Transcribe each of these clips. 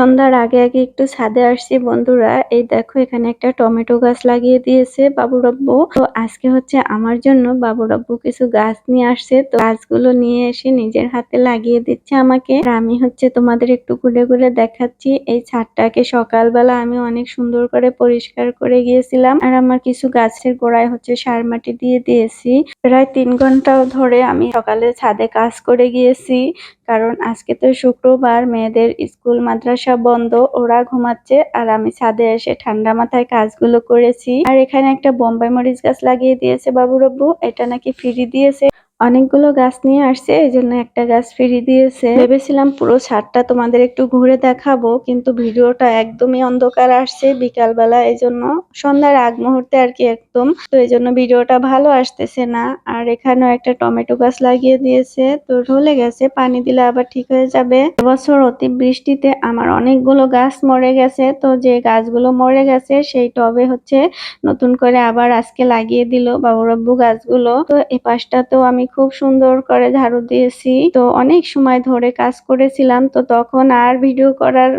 সন্ধ্যার আগে আগে একটু ছাদে আসছি বন্ধুরা। এই দেখো এখানে একটা টমেটো গাছ লাগিয়ে দিয়েছে বাবুর আব্বু। তো আজকে হচ্ছে আমার জন্য বাবুর আব্বু কিছু গাছ নিয়ে আসছে। তো গাছগুলো নিয়ে এসে নিজের হাতে লাগিয়ে দিচ্ছে আমাকে। আর আমি হচ্ছে তোমাদের একটু ঘুরে ঘুরে দেখাচ্ছি। এই ছাদটাকে সকালবেলা আমি অনেক সুন্দর করে পরিষ্কার করে গিয়েছিলাম। আর আমার কিছু গাছের গোড়ায় হচ্ছে সার মাটি দিয়ে দিয়েছি। প্রায় 3 ঘন্টাও ধরে আমি সকালে ছাদে কাজ করে গিয়েছি। কারণ আজকে তো শুক্রবার, মেয়েদের স্কুল মাদ্রাসা বন্ধ, ওরা ঘুমাচ্ছে আর আমি ছাদে এসে ঠান্ডা মাথায় কাজগুলো করেছি। আর এখানে একটা বোম্বাই মরিচ গাছ লাগিয়ে দিয়েছে বাবুর আব্বু, এটা নাকি ফ্রি দিয়েছে। অনেকগুলো গাছ নিয়ে আসছে, এই জন্য একটা গাছ ফ্রি দিয়েছে। ভেবেছিলাম পুরো ছাদটা তোমাদের একটু ঘুরে দেখাবো, কিন্তু ভিডিওটা একদমই অন্ধকার আসছে বিকালবেলা, এই জন্য সন্ধ্যার আগ মুহূর্তে আর কি একদম, তো এই জন্য ভিডিওটা ভালো আসতেছে না। আর এখানেও একটা টমেটো গাছ লাগিয়ে দিয়েছে, তো ঢলে গেছে, পানি দিলে আবার ঠিক হয়ে যাবে। এবছর অতি বৃষ্টিতে আমার অনেকগুলো গাছ মরে গেছে, তো যে গাছগুলো মরে গেছে সেই টবে হচ্ছে নতুন করে আবার আজকে লাগিয়ে দিল বাবুর আব্বু গাছগুলো। তো এই পাশটাতেও আমি খুব সুন্দর করে ঝাড়ু দিয়েছি। তো অনেক সময় ধরে কাজ করেছিলাম, তো তখন আর ভিডিও করার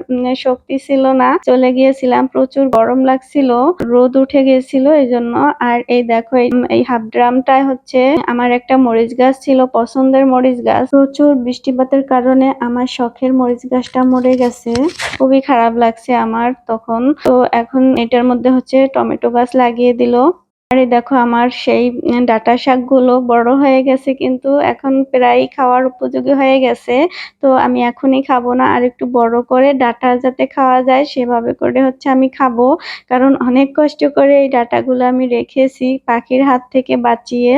শক্তি ছিল না, চলে গিয়েছিলাম, প্রচুর গরম লাগছিল, রোদ উঠে গেছিল এই জন্য। আর এই দেখো এই হাফ ড্রামটায় হচ্ছে আমার একটা মরিচ গাছ ছিল, পছন্দের মরিচ গাছ। প্রচুর বৃষ্টিপাতের কারণে আমার শখের মরিচ গাছটা মরে গেছে, খুবই খারাপ লাগছে আমার তখন। তো এখন এটার মধ্যে হচ্ছে টমেটো গাছ লাগিয়ে দিল। আর এই দেখো আমার সেই ডাঁটা শাকগুলো বড় হয়ে গেছে, কিন্তু এখন প্রায় খাওয়ার উপযোগী হয়ে গেছে। তো আমি এখনই খাবো না, আর একটু বড় করে ডাঁটা যাতে খাওয়া যায় সেভাবে করে হচ্ছে আমি খাবো। কারণ অনেক কষ্ট করে এই ডাঁটাগুলো আমি রেখেছি পাখির হাত থেকে বাঁচিয়ে।